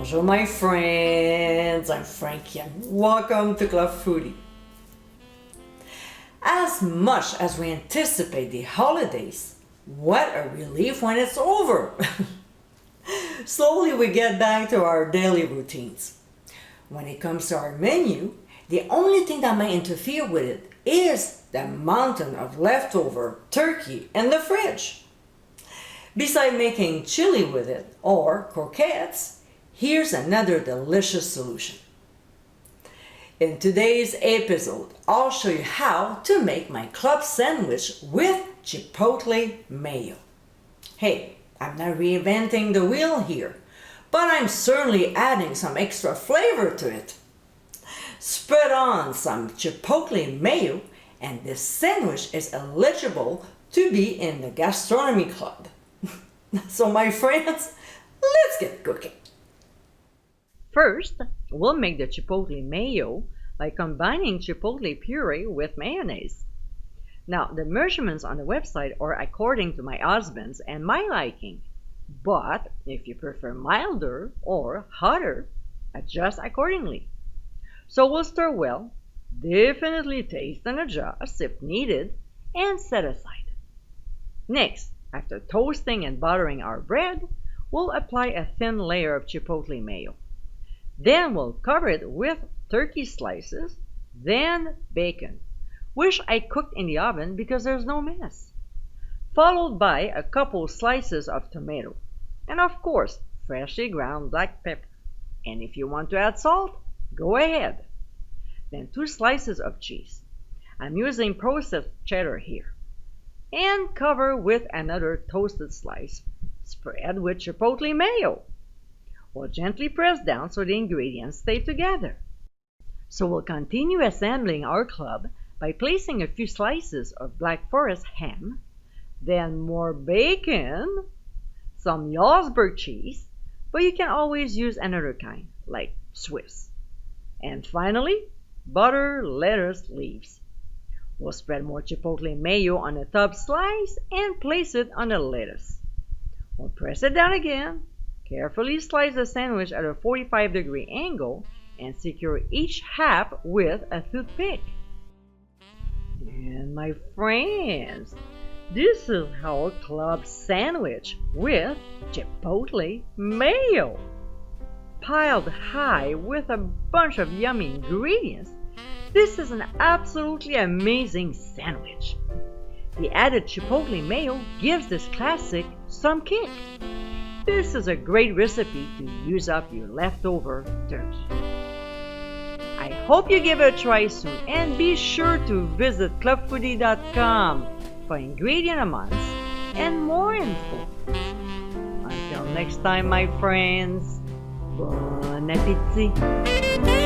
Bonjour, my friends. I'm Frankie and welcome to Club Foodie. As much as we anticipate the holidays, what a relief when it's over. Slowly we get back to our daily routines. When it comes to our menu, the only thing that might interfere with it is the mountain of leftover turkey in the fridge. Besides making chili with it or croquettes, here's another delicious solution. In today's episode, I'll show you how to make my club sandwich with Chipotle Mayo. Hey, I'm not reinventing the wheel here, but I'm certainly adding some extra flavor to it. Spread on some Chipotle Mayo and this sandwich is eligible to be in the gastronomy club. So my friends, let's get cooking. First, we'll make the Chipotle Mayo by combining Chipotle puree with mayonnaise. Now, the measurements on the website are according to my husband's and my liking. But if you prefer milder or hotter, adjust accordingly. So we'll stir well, definitely taste and adjust if needed, and set aside. Next, after toasting and buttering our bread, we'll apply a thin layer of Chipotle Mayo. Then we'll cover it with turkey slices, then bacon, which I cooked in the oven because there's no mess. Followed by a couple slices of tomato, and of course, freshly ground black pepper. And if you want to add salt, go ahead. Then 2 slices of cheese. I'm using processed cheddar here. And cover with another toasted slice. Spread with Chipotle Mayo. We'll gently press down so the ingredients stay together. So we'll continue assembling our club by placing a few slices of Black Forest ham, then more bacon, some Jarlsberg cheese, but you can always use another kind, like Swiss. And finally, butter, lettuce leaves. We'll spread more Chipotle Mayo on the top slice and place it on the lettuce. We'll press it down again, carefully slice the sandwich at a 45-degree angle, and secure each half with a toothpick. And my friends, this is our club sandwich with Chipotle Mayo. Piled high with a bunch of yummy ingredients, this is an absolutely amazing sandwich. The added Chipotle Mayo gives this classic some kick. This is a great recipe to use up your leftover turkey. I hope you give it a try soon and be sure to visit clubfoodie.com for ingredient amounts and more info. Until next time, my friends, bon appétit!